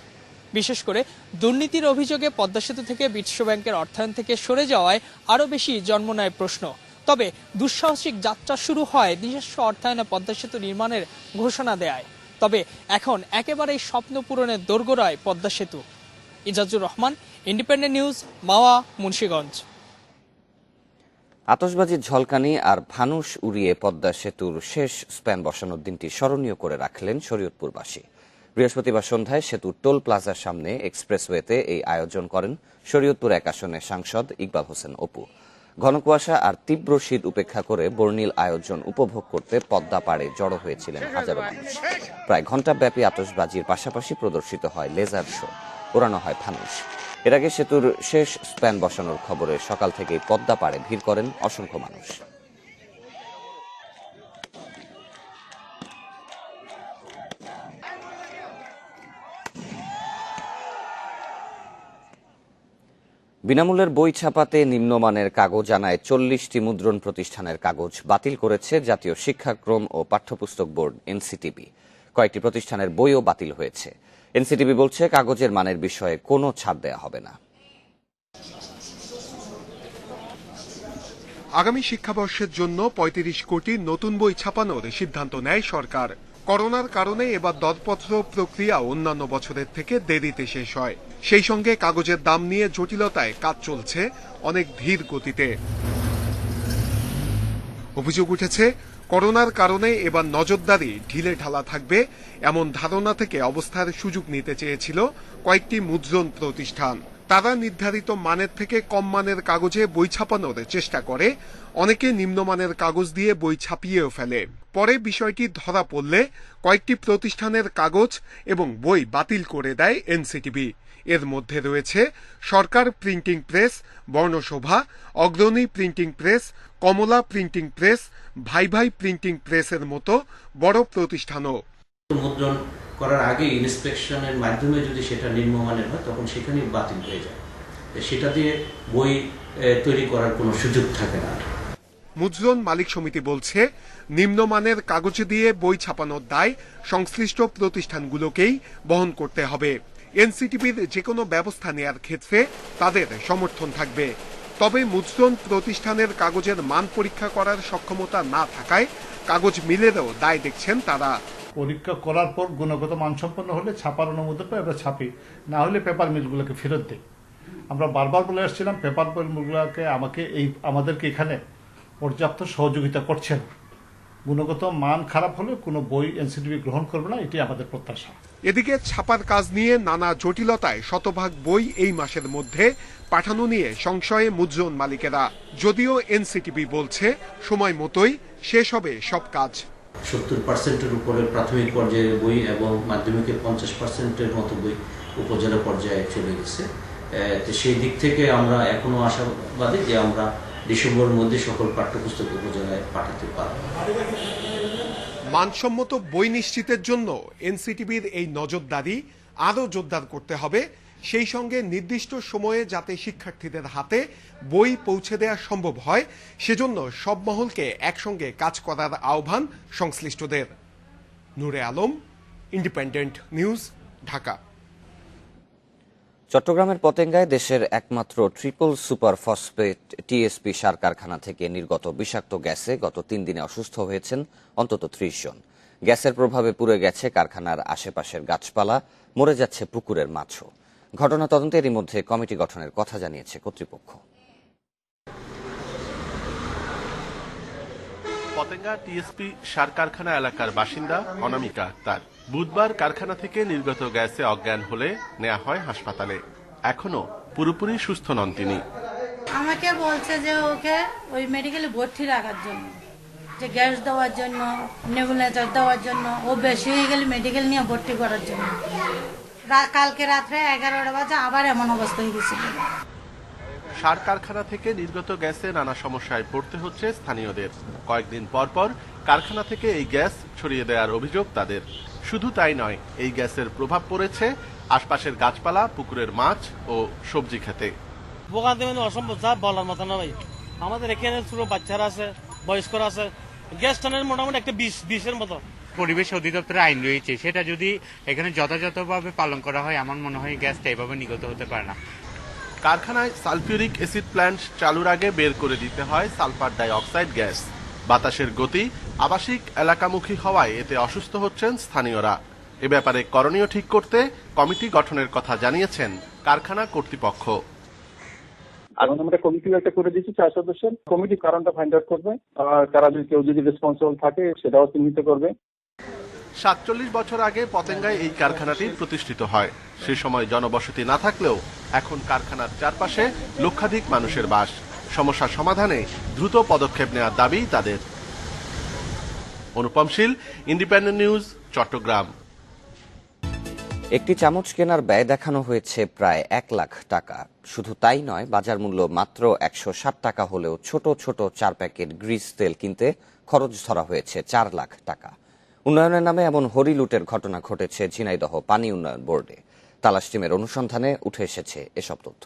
বিশেষ করে দুর্নীতির অভিযোগে পদ্মা সেতু থেকে বিশ্ব ব্যাংকের অর্থায়ন থেকে সরে যাওয়ায় আরও বেশি জন্ম নেয় প্রশ্ন। তবে দুঃসাহসিক যাত্রা শুরু হয় নিজস্ব অর্থায়নে পদ্মা সেতু নির্মাণের ঘোষণা দেয়। তবে এখন একেবারেই স্বপ্ন পূরণের দোরগোড়ায় পদ্মা সেতু। ইজাজুর রহমান, ইন্ডিপেন্ডেন্ট নিউজ, মাওয়া, মুন্সিগঞ্জ। আতশবাজির ঝলকানি আর ফানুস উড়িয়ে পদ্মা সেতুর শেষ স্প্যান বসানোর দিনটি স্মরণীয় করে রাখলেন শরীয়তপুরবাসী। বৃহস্পতিবার সন্ধ্যায় সেতুর টোল প্লাজার সামনে এক্সপ্রেসওয়েতে এই আয়োজন করেন শরীয়তপুর 1 আসনের সাংসদ ইকবাল হোসেন অপু। ঘন কুয়াশা আর তীব্র শীত উপেক্ষা করে বর্ণিল আয়োজন উপভোগ করতে পদ্মা পাড়ে জড়ো হয়েছিলেন হাজারো মানুষ। প্রায় ঘণ্টাব্যাপী আতশবাজির পাশাপাশি প্রদর্শিত হয় লেজার শো, ওড়ানো হয় ফানুস। এর আগে সেতুর শেষ স্প্যান বসানোর খবরে সকাল থেকেই পদ্মা পাড়ে ভিড় করেন অসংখ্য মানুষ। বিনামূল্যের বই ছাপাতে নিম্নমানের কাগজ আনায় 40টি মুদ্রণ প্রতিষ্ঠানের কাগজ বাতিল করেছে জাতীয় শিক্ষাক্রম ও পাঠ্যপুস্তক বোর্ড এনসিটিবি। কয়েকটি প্রতিষ্ঠানের বইও বাতিল হয়েছে। এনসিটিবি বলছে, কাগজের মানের বিষয়ে কোনো ছাড় দেয়া হবে না। আগামী শিক্ষাবর্ষের জন্য 35 কোটি নতুন বই ছাপানোর সিদ্ধান্ত নেয় সরকার। করোনার কারণে এবার দরপত্র প্রক্রিয়া অন্যান্য বছরের থেকে দেরিতে শেষ হয়। সেই সঙ্গে কাগজের দাম নিয়ে জটিলতায় কাজ চলছে অনেক ধীর গতিতে। অভিযোগ উঠেছে, করোনার কারণে এবার নজরদারি ঢিলে ঢালা থাকবে এমন ধারণা থেকে অবস্থার সুযোগ নিতে চেয়েছিল কয়েকটি মুদ্রণ প্রতিষ্ঠান। তারা নির্ধারিত মানের থেকে কম মানের কাগজে বই ছাপানোর চেষ্টা করে অনেকে নিম্নমানের কাগজ দিয়ে বই ছাপিয়েও ফেলে। পরে বিষয়টি ধরা পড়লে কয়েকটি প্রতিষ্ঠানের কাগজ এবং বই বাতিল করে দেয় এনসিটিবি। এর মধ্যে রয়েছে সরকার প্রিন্টিং প্রেস, বর্ণশোভা, অগ্রণী প্রিন্টিং প্রেস, কমলা প্রিন্টিং প্রেস, ভাই ভাই প্রিন্টিং প্রেসের মতো বড় প্রতিষ্ঠানও। মুদ্রণ করার আগে ইন্সপেকশনের মাধ্যমে যদি সেটা নিম্নমানের হয় তখন সেখানেই বাতিল হয়ে যায়, সেটা দিয়ে বই তৈরি করার কোনো সুযোগ থাকে না। মুদ্রণ মালিক সমিতি বলছে, নিম্নমানের কাগজে দিয়ে বই ছাপানোর দায় সংশ্লিষ্ট প্রতিষ্ঠানগুলোকেই বহন করতে হবে। এনসিটিবির যে কোনো ব্যবস্থা নেয়ার ক্ষেত্রে তাদের সমর্থন থাকবে। তবে মুদ্রণ প্রতিষ্ঠানের কাগজের মান পরীক্ষা করার সক্ষমতা না থাকায় কাগজ মিলেরও দায় দেখছেন তারা। পরীক্ষা করার পর গুণগত মানসম্পন্ন হলে ছাপার অনুমোদন পাই, আমরা ছাপি, না হলে পেপার মিলগুলোকে ফেরত দিই। আমরা বারবার বলে আসছিলাম পেপার মিলগুলোকে আমাদেরকে এখানে পর্যাপ্ত সহযোগিতা করছেন। গুণগত মান খারাপ হলে কোনো বই এনসিটিবি গ্রহণ করবে না, এটি আমাদের প্রত্যাশা। এদিকে ছাপার কাজ নিয়ে নানা জটিলতায় শতভাগ বই এই মাসের মধ্যে পাঠানো নিয়ে সংশয়ে মুদ্রণ মালিকেরা। যদিও এনসিটিবি বলছে সময় মতোই শেষ হবে সব কাজ। 70%-এর উপরে প্রাথমিক পর্যায়ে বই এবং মাধ্যমিকের 50%-এর মতো বই উপজেলা পর্যায়ে চলে গেছে। তো সেই দিক থেকে আমরা এখনো আশাবাদী যে আমরা ডিসেম্বরের মধ্যে সকল পাঠ্যপুস্তক উপজেলায় পাঠাতে পারব। মানসম্মত বই নিশ্চিতের জন্য এনসিটিবির এই নজরদারি আরও জোরদার করতে হবে। সেই সঙ্গে নির্দিষ্ট সময়ে যাতে শিক্ষার্থীদের হাতে বই পৌঁছে দেওয়া সম্ভব হয়, সেজন্য সব মহলকে একসঙ্গে কাজ করার আহ্বান সংশ্লিষ্টদের। নূরে আলম, ইন্ডিপেন্ডেন্ট নিউজ, ঢাকা। চট্টগ্রামের পতেঙ্গায় দেশের একমাত্র ট্রিপল সুপার ফসফেট টিএসপি সার কারখানা থেকে নির্গত বিষাক্ত গ্যাসে গত 3 দিনে অসুস্থ হয়েছেন অন্তত 30 জন। গ্যাসের প্রভাবে পুড়ে গেছে কারখানার আশেপাশের গাছপালা, মরে যাচ্ছে পুকুরের মাছও। ঘটনা তদন্তে এরই মধ্যে কমিটি গঠনের কথা জানিয়েছে কর্তৃপক্ষ। পতেঙ্গা টিএসপি সার কারখানা এলাকার বাসিন্দা অনামিকা আক্তার বুধবার কারখানা থেকে নির্গত গ্যাসে অজ্ঞান হলে নেওয়া হয় হাসপাতালে। এখনো পুরোপুরি সুস্থ নন তিনি। আমাকে বলছে যে ওকে ওই মেডিকেলে ভর্তি রাখার জন্য, যে গ্যাস দেওয়ার জন্য, নেবুলাইজার দেওয়ার জন্য, ও বেশি হয়ে গেলে মেডিকেল নিয়ে ভর্তি করার জন্য। কালকে রাত্রে 11টা বাজে আবার এমন অবস্থা হয়ে গেছিল। সার কারখানা থেকে নির্গত গ্যাসে নানা সমস্যায় পড়তে হচ্ছে স্থানীয়দের। কয়েকদিন পর পর কারখানা থেকে এই গ্যাস ছড়িয়ে দেওয়ার অভিযোগ তাদের। শুধু তাই নয়, এই গ্যাসের প্রভাব পড়েছে আশপাশের গাছপালা, পুকুরের মাছ ও সবজি খেতে। বোকাতে মানে অসম্ভব যা বলার মতো না ভাই। আমাদের এখানে ছোট বাচ্চারা আছে, বয়স্করা আছে, গ্যাস টানের মোটামুটি একটা বিষের মতো। পরিবেশ অধিদপ্তরের আইন রয়েছে, সেটা যদি এখানে যথাযথভাবে পালন করা হয়, আমার মনে হয় গ্যাসটা এভাবে নিগত হতে পারে না। কারখানায় সালফিউরিক অ্যাসিড প্ল্যান্ট চালুর আগে বের করে দিতে হয় সালফার ডাই অক্সাইড গ্যাস। বাতাসের গতি আবাসিক এলাকামুখী হওয়ায় এতে অসুস্থ হচ্ছেন স্থানীয়রা। এ ব্যাপারে করণীয় ঠিক করতে কমিটি গঠনের কথা জানিয়েছেন কারখানা কর্তৃপক্ষ। এখন আমরা কমিটি একটা করে দিচ্ছি 4 সদস্যের কমিটি, কারণটা ফাইন্ড আউট করবে, আর তারা যদি কেউ যদি রেসপন্সিবল থাকে সেটাও চিহ্নিত করবে। 47 বছর আগে পতেঙ্গায় এই কারখানাটি প্রতিষ্ঠিত হয়। সে সময় জনবসতি না থাকলেও এখন কারখানার চারপাশে লক্ষাধিক মানুষের বাস। সমস্যা সমাধানে দ্রুত পদক্ষেপ নেওয়ার দাবি তাদের। অনুপম শীল, ইন্ডিপেন্ডেন্ট নিউজ, চট্টগ্রাম। একটি চামচ কেনার ব্যয় দেখানো হয়েছে প্রায় 1 লাখ টাকা। শুধু তাই নয়, বাজার মূল্য মাত্র 160 টাকা হলেও ছোট ছোট 4 প্যাকেট গ্রিস তেল কিনতে খরচ ধরা হয়েছে 4 লাখ টাকা। উন্নয়নের নামে এমন হরিলুটের ঘটনা ঘটেছে ঝিনাইদহ পানি উন্নয়ন বোর্ডে। তালাশ টিমের অনুসন্ধানে উঠে এসেছে এসব তথ্য।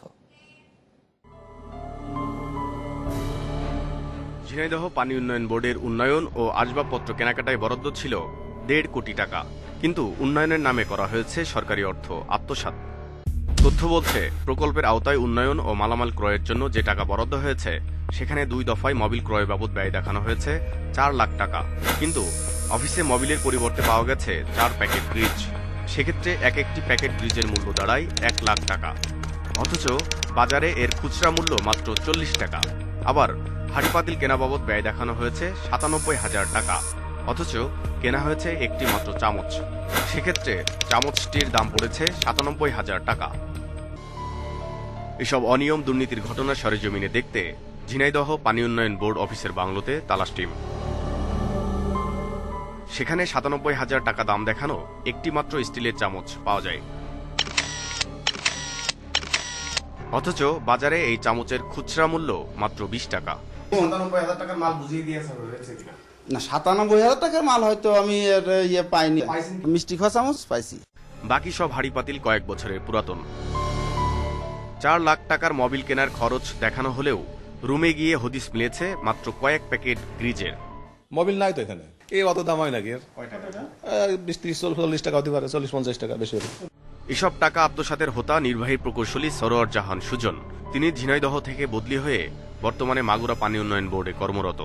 ঝিনাইদহ পানি উন্নয়ন বোর্ডের উন্নয়ন ও আসবাবপত্র কেনাকাটায় বরাদ্দ ছিল 1.5 কোটি টাকা, কিন্তু উন্নয়নের নামে করা হয়েছে সরকারি অর্থ আত্মসাৎ। তথ্য বলছে, প্রকল্পের আওতায় উন্নয়ন ও মালামাল ক্রয়ের জন্য যে টাকা বরাদ্দ হয়েছে, সেখানে 2 দফায় মোবিল ক্রয় বাবদ ব্যয় দেখানো হয়েছে 4 লাখ টাকা, কিন্তু অফিসে মোবিলের পরিবর্তে পাওয়া গেছে 4 প্যাকেট গ্রিজ। সেক্ষেত্রে একটি প্যাকেট গ্রিজের মূল্য দাঁড়ায় 1 লাখ টাকা, অথচ বাজারে এর খুচরা মূল্য মাত্র 40 টাকা। আবার হাঁড়িপাতিল কেনা বাবদ ব্যয় দেখানো হয়েছে 97,000 টাকা, অথচ কেনা হয়েছে একটি মাত্র চামচ। সেক্ষেত্রে চামচটির দাম পড়েছে 97,000 টাকা। এসব অনিয়ম দুর্নীতির ঘটনা সরেজমিনে দেখতে ঝিনাইদহ পানি উন্নয়ন বোর্ড অফিসের বাংলোতে তালাশ টিম। সেখানে ৯৭,০০০ টাকা দাম দেখানো একটি মাত্র স্টিলের চামচ পাওয়া যায়। অথচ বাজারে এই চামচের খুচরা মূল্য মাত্র ২০ টাকা। ৯৭,০০০ টাকার মাল বুঝিয়ে দিয়েছে না, ৯৭,০০০ টাকার মাল হয়তো আমি পাইনি। মিষ্টি খাওয়া চামচ পাইছি। বাকি সব হাড়ি পাতিল কয়েক বছরের পুরাতন। ৪ লাখ টাকার মোবিল কেনার খরচ দেখানো হলেও রুমে গিয়ে হদিস মিলেছে মাত্র কয়েক প্যাকেট গ্রিজের। মোবিল নাই তো এখানে, এই অত দাম হয় নাকি? ২০-৩০-৪০ টাকা হতে পারে, ৪০-৫০ টাকা বেশি হতে। এসব টাকা আত্মসাতের হোতা নির্বাহী প্রকৌশলী সরোয়ার জাহান সুজন। তিনি ঝিনাইদহ থেকে বদলি হয়ে বর্তমানে মাগুরা পানি উন্নয়ন বোর্ডে কর্মরত।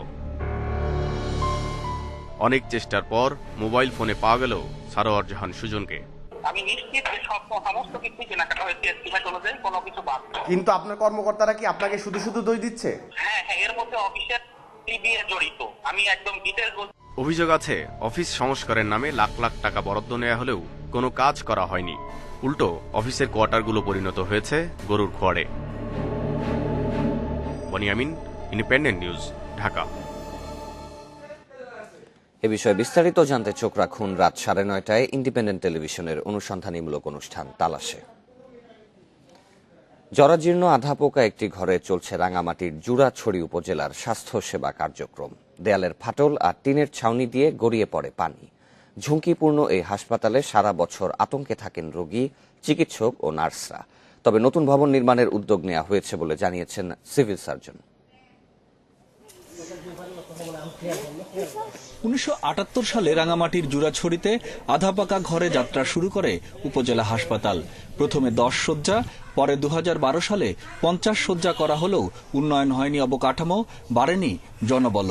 অনেক চেষ্টার পর মোবাইল ফোনে পাওয়া গেল সরোয়ার জাহান সুজনকে। আমি নিশ্চিত যে সমস্ত কিছু কেনাকাটা হয়েছে এস্টিমেট অনুযায়ী, কোনো কিছু বাদ নেই। কিন্তু আপনার কর্মকর্তারা কি আপনাকে শুধু শুধু দই দিচ্ছে? হ্যাঁ, এর মধ্যে অফিসের টিবিএ জড়িত। আমি একদম ডিটেইলস বলছি। অভিযোগ আছে অফিস সংস্কারের নামে লাখ লাখ টাকা বরাদ্দ নেওয়া হলেও কোনো কাজ করা হয়নি। উল্টো অফিসের কোয়ার্টারগুলো পরিণত হয়েছে গরুর খোয়াড়ে। Boniyamin, Independent News, Dhaka. এ বিষয়ে বিস্তারিত জানতে চোখ রাখুন রাত ৯:৩০ ইন্ডিপেন্ডেন্ট টেলিভিশনের অনুসন্ধানীমূলক অনুষ্ঠান তালাশে। জরাজীর্ণ আধা পোকা একটি ঘরে চলছে রাঙামাটির জুরাছড়ি উপজেলার স্বাস্থ্য সেবা কার্যক্রম। দেয়ালের ফাটল আর টিনের ছাউনি দিয়ে গড়িয়ে পড়ে পানি। ঝুঁকিপূর্ণ এই হাসপাতালে সারা বছর আতঙ্কে থাকেন রোগী, চিকিৎসক ও নার্সরা। তবে নতুন ভবন নির্মাণের উদ্যোগ নেওয়া হয়েছে বলে জানিয়েছেন সিভিল সার্জন। ১৯৭৮ সালে রাঙামাটির জুরাছড়িতে আধাপাকা ঘরে যাত্রা শুরু করে উপজেলা হাসপাতাল। প্রথমে ১০ শয্যা, পরে ২০১২ সালে ৫০ শয্যা করা হলেও উন্নয়ন হয়নি অবকাঠামো, বাড়েনি জনবল।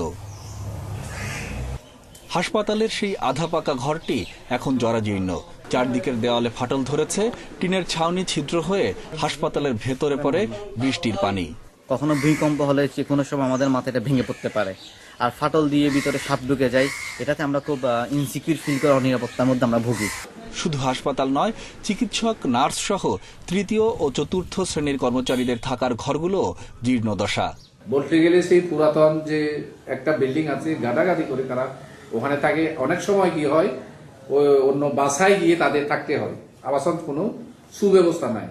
হাসপাতালের সেই আধাপাকা ঘরটি এখন জরাজীর্ণ। চারদিকের দেওয়ালে ফাটল ধরেছে, টিনের ছাউনি ছিদ্র হয়ে হাসপাতালের ভেতরে পড়ে বৃষ্টির পানি। কখনো ভূমিকম্প হলে যে কোনো সময় আমাদের মাথাটা ভেঙে পড়তে পারে, আর ফাটল দিয়ে ভিতরে সাপ ঢুকে যায়। এটাতে আমরা খুব ইনসিকিউর ফিল করে অনিরাপত্তার মধ্যে আমরা ভুগি। শুধু হাসপাতাল নয়, চিকিৎসক, নার্স সহ তৃতীয় ও চতুর্থ শ্রেণীর কর্মচারীদের থাকার ঘরগুলো জীর্ণদশা। বলতে গেলে সেই পুরাতন যে একটা বিল্ডিং আছে, গাদাগাদি করে তারা ওখানে থাকে। অনেক সময় কি হয়, অন্য বাসায় গিয়ে তাদের থাকতে হয়, আবাসন কোনো সুব্যবস্থা নাই।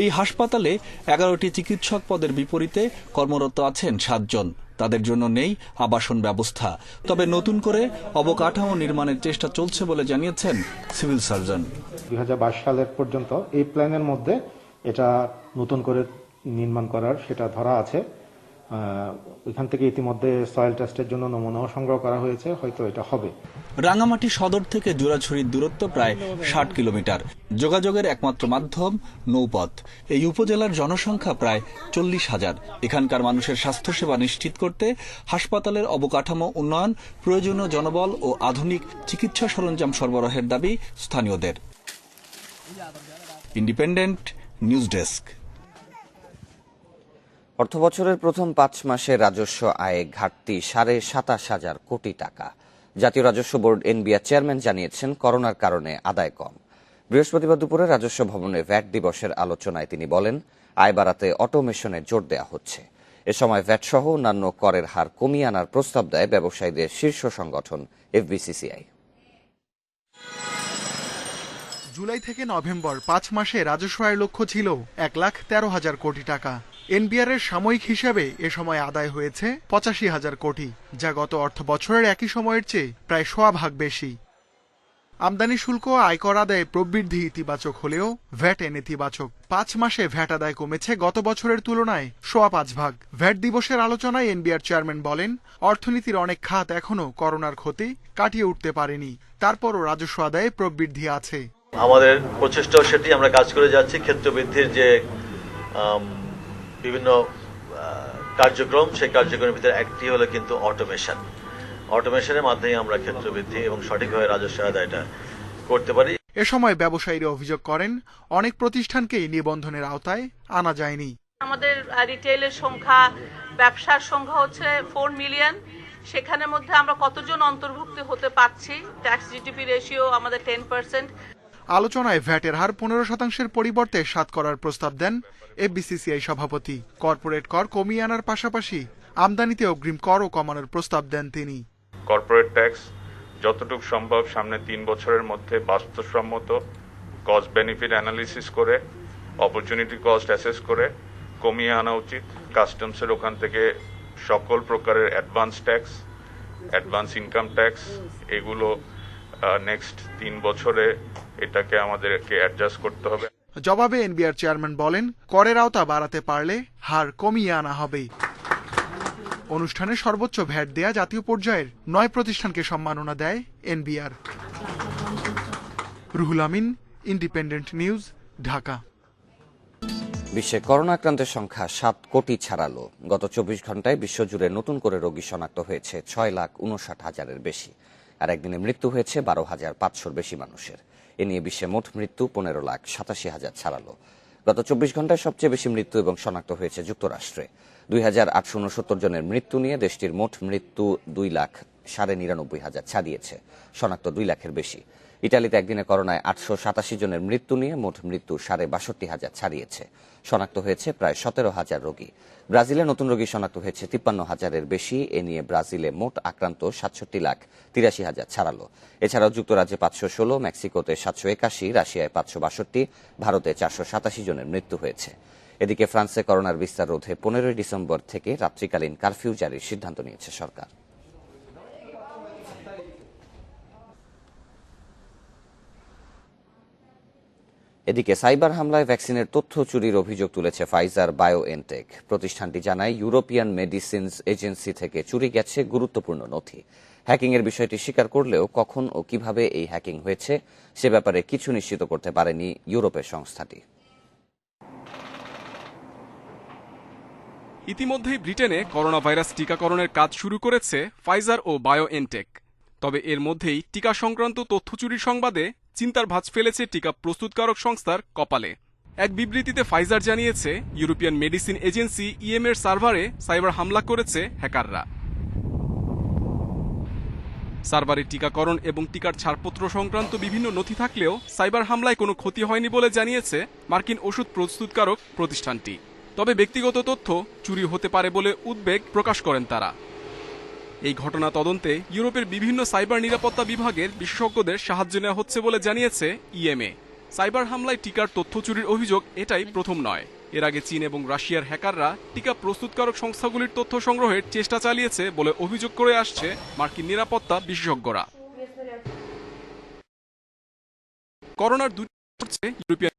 এই হাসপাতালে ১১টি চিকিৎসক পদের বিপরীতে কর্মরত আছেন ৭ জন। তাদের জন্য নেই আবাসন ব্যবস্থা। তবে নতুন করে অবকাঠামো নির্মাণের চেষ্টা চলছে বলে জানিয়েছেন সিভিল সার্জন। ২০২২ সালের পর্যন্ত এই প্ল্যানের মধ্যে এটা নতুন করে নির্মাণ করার সেটা ধরা আছে। ওইখান থেকে ইতিমধ্যে সয়েল টেস্টের জন্য নমুনাও সংগ্রহ করা হয়েছে, হয়তো এটা হবে। রাঙামাটি সদর থেকে জুরাছড়ির দূরত্ব প্রায় ৬০ কিলোমিটার। যোগাযোগের একমাত্র মাধ্যম নৌপথ। এই উপজেলার জনসংখ্যা প্রায় ৪০,০০০। এখানকার মানুষের স্বাস্থ্যসেবা নিশ্চিত করতে হাসপাতালের অবকাঠামো উন্নয়ন, প্রয়োজনীয় জনবল ও আধুনিক চিকিৎসা সরঞ্জাম সরবরাহের দাবি স্থানীয়দের। Independent news desk. অর্থবছরের প্রথম ৫ মাসে রাজস্ব আয়ে ঘাটতি ২৭,৫০০ কোটি টাকা। জাতীয় রাজস্ব বোর্ড এনবিআর চেয়ারম্যান জানিয়েছেন, করোনার কারণে আদায় কম। বৃহস্পতিবার দুপুরে রাজস্ব ভবনে ভ্যাট দিবসের আলোচনায় তিনি বলেন, আয় বাড়াতে অটোমেশনে জোর দেওয়া হচ্ছে। এ সময় ভ্যাট সহ অন্যান্য করের হার কমিয়ে আনার প্রস্তাব দেয় ব্যবসায়ীদের শীর্ষ সংগঠন এফবিসিসিআই। জুলাই থেকে নভেম্বর ৫ মাসে রাজস্ব আয়ের লক্ষ্য ছিল ১,১৩,০০০ কোটি টাকা। এনবিআর এর সাময়িক হিসাবে এ সময় আদায় হয়েছে ৮৫,০০০ কোটি, যা গত অর্থ বছরের একই সময়ের চেয়ে প্রায় ১০০ ভাগ বেশি। আমদানি শুল্ক ও আয়কর আদায়ে প্রবৃদ্ধি ইতিবাচক হলেও ভ্যাট নেতিবাচক। ৫ মাসে ভ্যাট আদায় কমেছে গত বছরের তুলনায় ৫.৫ ভাগ। ভ্যাট দিবসের আলোচনায় এনবিআর চেয়ারম্যান বলেন, অর্থনীতির অনেক খাত এখনও করোনার ক্ষতি কাটিয়ে উঠতে পারেনি, তারপরও রাজস্ব আদায়ে প্রবৃদ্ধি আছে। আমাদের প্রচেষ্টাও সেটি, আমরা কাজ করে যাচ্ছি। ক্ষেত্র বৃদ্ধির যে বিভিন্ন কার্যক্রম, সেই কার্যক্রমের ভিতরে একটি হলো কিন্তু অটোমেশনের মাধ্যমে আমরা ক্ষেত্র বৃদ্ধি এবং সঠিকভাবে রাজস্ব আদায়টা করতে পারি। এ সময় ব্যবসায়ীরা অভিযোগ করেন, অনেক প্রতিষ্ঠানকেই নিবন্ধনের আওতায় আনা যায়নি। আমাদের রিটেইলের সংখ্যা, ব্যবসার সংখ্যা হচ্ছে 4 মিলিয়ন। সেখানের মধ্যে আমরা কতজন অন্তর্ভুক্ত হতে পারছি? ট্যাক্স জিডিপি রেশিও আমাদের 10%। আলোচনায় ভ্যাটের হার ১৫%-এর পরিবর্তে ৭ করার প্রস্তাব দেন এফবিসিসিআই সভাপতি। কর্পোরেট কর কমিয়ে আনার পাশাপাশি আমদানিতে অগ্রিম করও কমানোর প্রস্তাব দেন তিনি। কর্পোরেট ট্যাক্স যতটুকু সম্ভব সামনে 3 বছরের মধ্যে বাস্তবসম্মত কস্ট বেনিফিট অ্যানালিসিস করে অপরচুনিটি কস্ট অ্যাসেস করে কমিয়ে আনা উচিত। কাস্টমসের ওখান থেকে সকল প্রকারের advance tax, advance income tax এগুলো নেক্সট 3 বছরে এটাকে আমাদেরকে অ্যাডজাস্ট করতে হবে। জবাবে এনবিআর চেয়ারম্যান বলেন, করের আওতা বাড়াতে পারলে হার কমিয়ে আনা হবে। অনুষ্ঠানে সর্বোচ্চ ভ্যাট দেয়া জাতীয় পর্যায়ের 9 প্রতিষ্ঠানকে সম্মাননা দেয় NBR. Ruhul Amin, independent News, Dhaka. বিশ্বে করোনা আক্রান্তের সংখ্যা 7 কোটি ছাড়ালো। গত 24 ঘন্টায় বিশ্বজুড়ে নতুন করে রোগী শনাক্ত হয়েছে 6,59,000-এর বেশি, আর একদিনে মৃত্যু হয়েছে 12,500-র বেশি মানুষের। এ নিয়ে বিশ্বে মোট মৃত্যু 15,87,000 ছাড়ালো। গত 24 ঘন্টায় সবচেয়ে বেশি মৃত্যু এবং শনাক্ত হয়েছে যুক্তরাষ্ট্রে। 2,869 জনের মৃত্যু নিয়ে দেশটির মোট মৃত্যু 2,99,000 ছাড়িয়েছে, শনাক্ত 2 লাখের বেশি। ইটালিতে একদিনে করোনায় 887 জনের মৃত্যু নিয়ে মোট মৃত্যু 62,500 ছাড়িয়েছে, শনাক্ত হয়েছে প্রায় 17,000 রোগী। ব্রাজিলে নতুন রোগী শনাক্ত হয়েছে 53,000-এর বেশি। এ নিয়ে ব্রাজিলে মোট আক্রান্ত 67,83,000 ছাড়ালো। এছাড়াও যুক্তরাজ্যে 516, মেক্সিকোতে 781, রাশিয়ায় 562, ভারতে 487 জনের মৃত্যু হয়েছে। এদিকে ফ্রান্সে করোনার বিস্তার রোধে 15 ডিসেম্বর থেকে রাত্রিকালীন কারফিউ জারির সিদ্ধান্ত নিয়েছে সরকার। এদিকে সাইবার হামলায় ভ্যাকসিনের তথ্য চুরির অভিযোগ তুলেছে ফাইজার বায়োএনটেক। প্রতিষ্ঠানটি জানায়, ইউরোপিয়ান মেডিসিনস এজেন্সি থেকে চুরি গেছে গুরুত্বপূর্ণ নথি। হ্যাকিংয়ের বিষয়টি স্বীকার করলেও কখন ও কিভাবে এই হ্যাকিং হয়েছে সে ব্যাপারে কিছু নিশ্চিত করতে পারেনি ইউরোপের সংস্থাটি। ইতিমধ্যেই ব্রিটেনে করোনা ভাইরাস টিকাকরণের কাজ শুরু করেছে ফাইজার ও বায়োএনটেক। তবে এর মধ্যেই টিকা সংক্রান্ত তথ্য চুরির সংবাদে চিন্তার ভাঁজ ফেলেছে টিকা প্রস্তুতকারক সংস্থার কপালে। এক বিবৃতিতে ফাইজার জানিয়েছে, ইউরোপিয়ান মেডিসিন এজেন্সি ইএমএর সার্ভারে সাইবার হামলা করেছে হ্যাকাররা। সার্ভারে টিকাকরণ এবং টিকার ছাড়পত্র সংক্রান্ত বিভিন্ন নথি থাকলেও সাইবার হামলায় কোনো ক্ষতি হয়নি বলে জানিয়েছে মার্কিন ওষুধ প্রস্তুতকারক প্রতিষ্ঠানটি। তবে ব্যক্তিগত তথ্য চুরি হতে পারে বলে উদ্বেগ প্রকাশ করেন তারা। এই ঘটনা তদন্তে ইউরোপের বিভিন্ন সাইবার নিরাপত্তা বিভাগের বিশেষজ্ঞদের সাহায্য নেওয়া হচ্ছে বলে জানিয়েছে ইএমএ। সাইবার হামলায় টিকার তথ্য চুরির অভিযোগ এটাই প্রথম নয়। এর আগে চীন এবং রাশিয়ার হ্যাকাররা টিকা প্রস্তুতকারক সংস্থাগুলির তথ্য সংগ্রহের চেষ্টা চালিয়েছে বলে অভিযোগ করে আসছে মার্কিন নিরাপত্তা বিশেষজ্ঞরা। করোনার ইউরোপিয়ান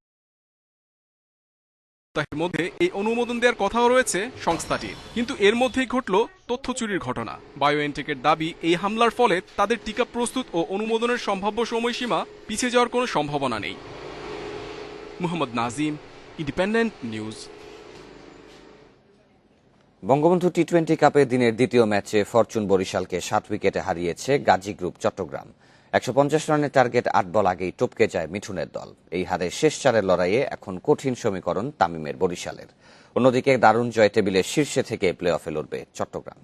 মধ্যে এই অনুমোদন দেওয়ার কথাও রয়েছে সংস্থাটির, কিন্তু এর মধ্যেই ঘটল তথ্য চুরির ঘটনা। বায়োএনটেকের দাবি, এই হামলার ফলে তাদের টিকা প্রস্তুত ও অনুমোদনের সম্ভাব্য সময়সীমা পিছিয়ে যাওয়ার কোনো সম্ভাবনা নেই। Mohammad Nazim, Independent News. বঙ্গবন্ধু টি-20 কাপে দিনের দ্বিতীয় ম্যাচে ফরচুন বরিশালকে 7 উইকেটে হারিয়েছে গাজী গ্রুপ চট্টগ্রাম। 150 রানের টার্গেট 8 বল আগেই টপকে যায় মিঠুনের দল। এই হারে শেষ 4-এর লড়াইয়ে এখন কঠিন সমীকরণ তামিমের বরিশালের। অন্যদিকে দারুণ জয় টেবিলের শীর্ষে থেকে প্লে অফে লড়বে চট্টগ্রাম।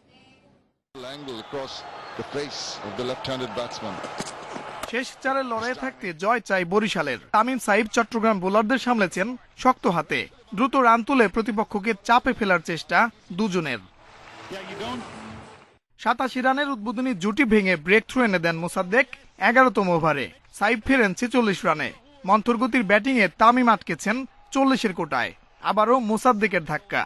শেষ 4-এর লড়াইয়ে থাকতে জয় চাই বরিশালের। তামিম সাইব চট্টগ্রাম বোলারদের সামলেছেন শক্ত হাতে। দ্রুত রান তুলে প্রতিপক্ষকে চাপে ফেলার চেষ্টা দুজনের। 87 রানের উদ্বোধনী জুটি ভেঙে ব্রেক থ্রু এনে দেন মোসাদ্দেক 11তম ওভারে। সাইব ফেরেন 46 রানে। মন্থরগতির ব্যাটিংয়ে তামিম আটকেছেন 40-এর কোটায়। আবারও মোসাদ্দেকের ধাক্কা।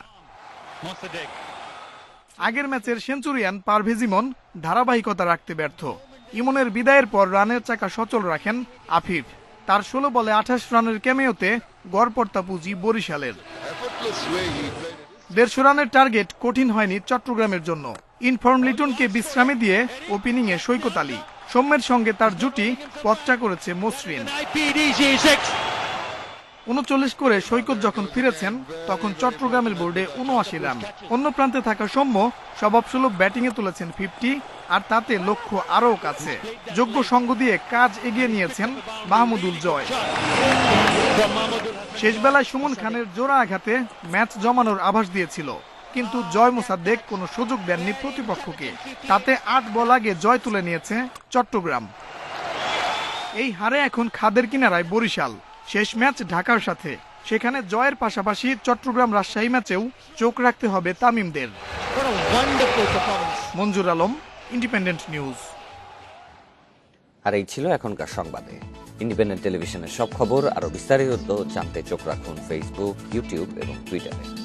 আগের ম্যাচের সেঞ্চুরিয়ান পারভেজ ইমন ধারাবাহিকতা রাখতে ব্যর্থ। ইমনের বিদায়ের পর রানের চাকা সচল রাখেন আফিফ। তার 16 বলে 28 রানের ক্যামেওতে গড়পড়তা পুঁজি বরিশালের। 150 রানের টার্গেট কঠিন হয়নি চট্টগ্রামের জন্য। ইনফর্ম লিটনকে বিশ্রামে দিয়ে ওপেনিংয়ে সৈকত আলী। সৌম্যের সঙ্গে তার জুটি পথচা করেছে মসৃণ। 39 করে সৈকত যখন ফিরেছেন তখন চট্টগ্রামের বোর্ডে 79 রান। অন্য প্রান্তে থাকা সৌম্য স্বভাবসুলভ ব্যাটিংয়ে তুলেছেন 50, আর তাতে লক্ষ্য আরও কাছে। যোগ্য সঙ্গ দিয়ে কাজ এগিয়ে নিয়েছেন মাহমুদুল জয়। শেষ বেলায় সুমন খানের জোড়া আঘাতে ম্যাচ জমানোর আভাস দিয়েছিল, কিন্তু জয় মোসাদ্দেক কোনো সুযোগ দেননি প্রতিপক্ষকে। তাতে 8 বল আগে জয় তুলে নিয়েছে চট্টগ্রাম। এই হারে এখন খাদের কিনারায় বরিশাল। শেষ ম্যাচ ঢাকার সাথে, সেখানে জয়ের পাশাপাশি চট্টগ্রাম রাজশাহী ম্যাচেও চোখ রাখতে হবে তামিমদের। মঞ্জুর আলম, ইন্ডিপেন্ডেন্ট নিউজ। আর এই ছিল এখনকার সংবাদে। ইন্ডিপেন্ডেন্ট টেলিভিশনের সব খবর আরো বিস্তারিত জানতে চোখ রাখুন ফেসবুক, ইউটিউব এবং টুইটারে।